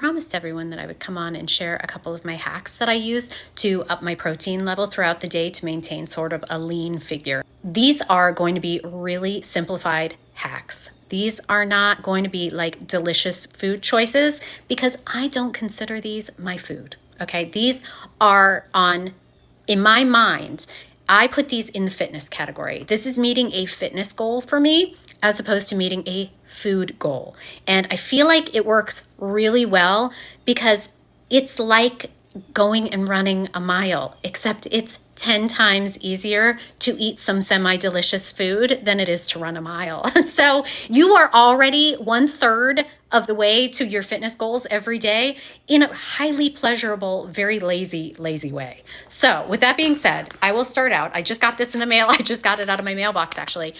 promised everyone that I would come on and share a couple of my hacks that I use to up my protein level throughout the day to maintain sort of a lean figure. These are going to be really simplified hacks. These are not going to be like delicious food choices because I don't consider these my food. Okay, these are in my mind, I put these in the fitness category. This is meeting a fitness goal for me as opposed to meeting a food goal. And I feel like it works really well because it's like going and running a mile, except it's 10 times easier to eat some semi-delicious food than it is to run a mile. So you are already 1/3 of the way to your fitness goals every day in a highly pleasurable, very lazy way. So with that being said, I will start out. I just got this in the mail. I just got it out of my mailbox, actually.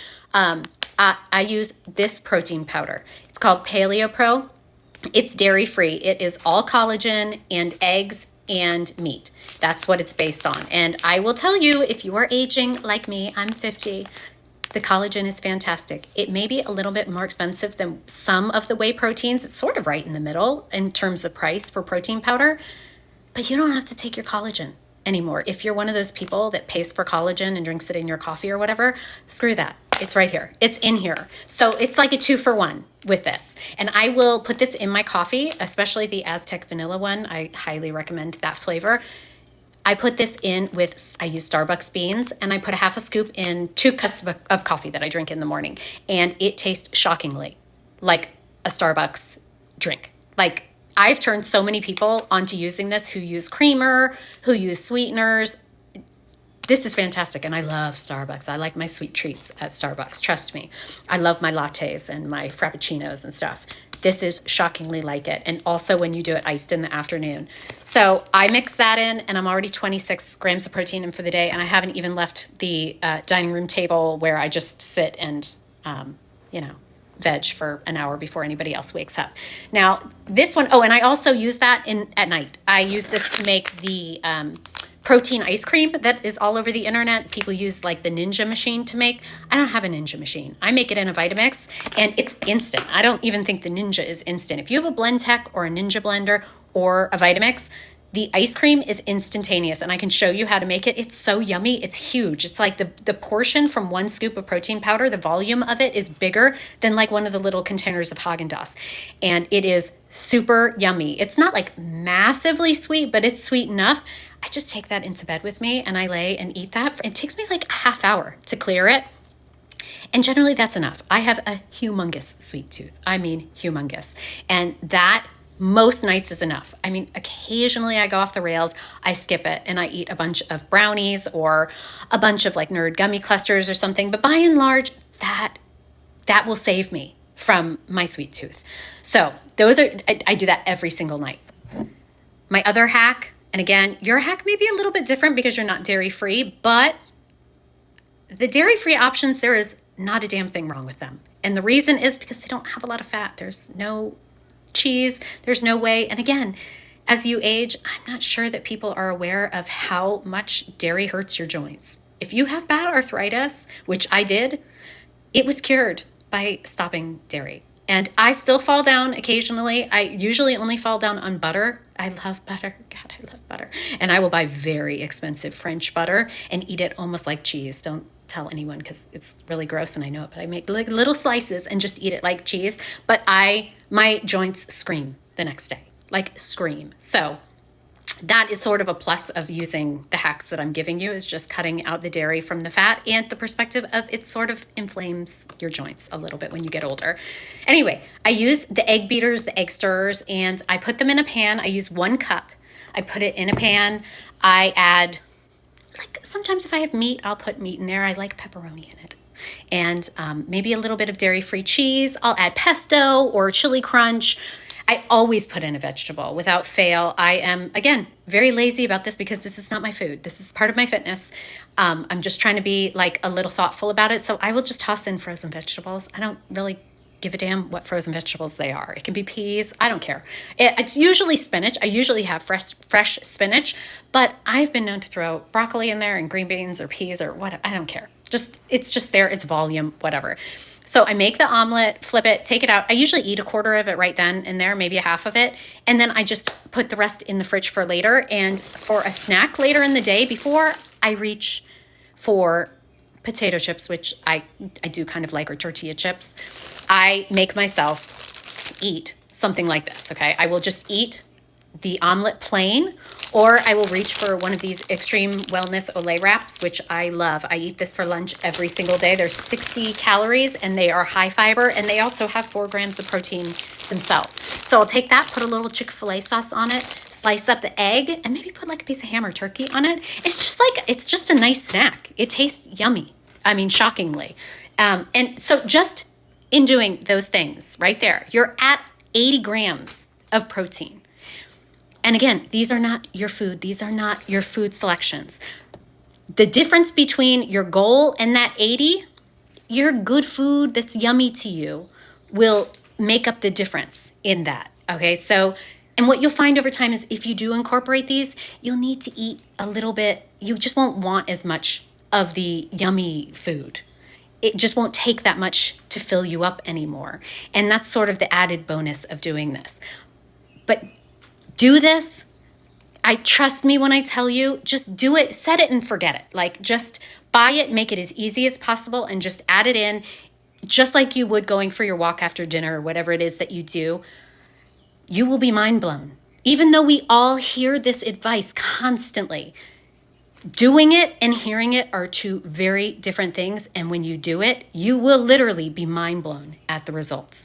I use this protein powder. It's called Paleo Pro. It's dairy-free. It is all collagen and eggs and meat. That's what it's based on. And I will tell you, if you are aging like me, I'm 50, the collagen is fantastic. It may be a little bit more expensive than some of the whey proteins. It's sort of right in the middle in terms of price for protein powder, but you don't have to take your collagen anymore. If you're one of those people that pays for collagen and drinks it in your coffee or whatever, screw that. It's right here. It's in here. So it's like a 2-for-1 with this. And I will put this in my coffee, especially the Aztec vanilla one. I highly recommend that flavor. I put this in with, I use Starbucks beans, and I put a half a scoop in 2 cups of coffee that I drink in the morning. And it tastes shockingly like a Starbucks drink. Like, I've turned so many people onto using this who use creamer, who use sweeteners. This is fantastic, and I love Starbucks. I like my sweet treats at Starbucks, trust me. I love my lattes and my frappuccinos and stuff. This is shockingly like it, and also when you do it iced in the afternoon. So I mix that in, and I'm already 26 grams of protein in for the day, and I haven't even left the dining room table where I just sit and, veg for an hour before anybody else wakes up. Now, this one, and I also use that at night. I use this to make the protein ice cream that is all over the internet. People use like the Ninja machine to make. I don't have a Ninja machine. I make it in a Vitamix, and it's instant. I don't even think the Ninja is instant. If you have a Blendtec or a Ninja blender or a Vitamix, the ice cream is instantaneous, and I can show you how to make it. It's so yummy. It's huge. It's like the portion from 1 scoop of protein powder, the volume of it is bigger than like one of the little containers of Haagen-Dazs. And it is super yummy. It's not like massively sweet, but it's sweet enough. I just take that into bed with me, and I lay and eat that. It takes me like a half hour to clear it. And generally that's enough. I have a humongous sweet tooth. I mean, humongous. And that most nights is enough. I mean, occasionally I go off the rails, I skip it, and I eat a bunch of brownies or a bunch of like nerd gummy clusters or something. But by and large, that will save me from my sweet tooth. So I do that every single night. My other hack, and again, your hack may be a little bit different because you're not dairy-free, but the dairy-free options, there is not a damn thing wrong with them. And the reason is because they don't have a lot of fat. There's no cheese, there's no whey. And again, as you age, I'm not sure that people are aware of how much dairy hurts your joints. If you have bad arthritis, which I did, it was cured by stopping dairy. And I still fall down occasionally. I usually only fall down on butter. I love butter. God, I love butter. And I will buy very expensive French butter and eat it almost like cheese. Don't tell anyone because it's really gross and I know it, but I make like little slices and just eat it like cheese. But my joints scream the next day, like scream. So that is sort of a plus of using the hacks that I'm giving you, is just cutting out the dairy from the fat, and the perspective of it sort of inflames your joints a little bit when you get older. Anyway, I use the egg beaters, the egg stirrers, and I put them in a pan. I use 1 cup. I put it in a pan. I add, like sometimes if I have meat, I'll put meat in there. I like pepperoni in it. And maybe a little bit of dairy-free cheese. I'll add pesto or chili crunch. I always put in a vegetable without fail. I am, again, very lazy about this because this is not my food. This is part of my fitness. I'm just trying to be like a little thoughtful about it. So I will just toss in frozen vegetables. I don't really give a damn what frozen vegetables they are. It can be peas. I don't care. It's usually spinach. I usually have fresh spinach, but I've been known to throw broccoli in there and green beans or peas or whatever. I don't care. It's just there. It's volume, whatever. So I make the omelet, flip it, take it out. I usually eat a quarter of it right then and there, maybe a half of it. And then I just put the rest in the fridge for later. And for a snack later in the day, before I reach for potato chips, which I do kind of like, or tortilla chips, I make myself eat something like this, okay? I will just eat the omelet plain, or I will reach for one of these Extreme Wellness Olay wraps, which I love. I eat this for lunch every single day. There's 60 calories and they are high fiber, and they also have 4 grams of protein themselves. So I'll take that, put a little Chick-fil-A sauce on it, slice up the egg, and maybe put like a piece of ham or turkey on it. It's just a nice snack. It tastes yummy. I mean, shockingly. And so just in doing those things right there, you're at 80 grams of protein. And again, these are not your food. These are not your food selections. The difference between your goal and that 80, your good food that's yummy to you will make up the difference in that. Okay, so, and what you'll find over time is if you do incorporate these, you'll need to eat a little bit. You just won't want as much of the yummy food. It just won't take that much to fill you up anymore. And that's sort of the added bonus of doing this. But do this. I trust me when I tell you, just do it, set it and forget it. Like, just buy it, make it as easy as possible, and just add it in, just like you would going for your walk after dinner or whatever it is that you do. You will be mind blown. Even though we all hear this advice constantly, doing it and hearing it are two very different things. And when you do it, you will literally be mind blown at the results.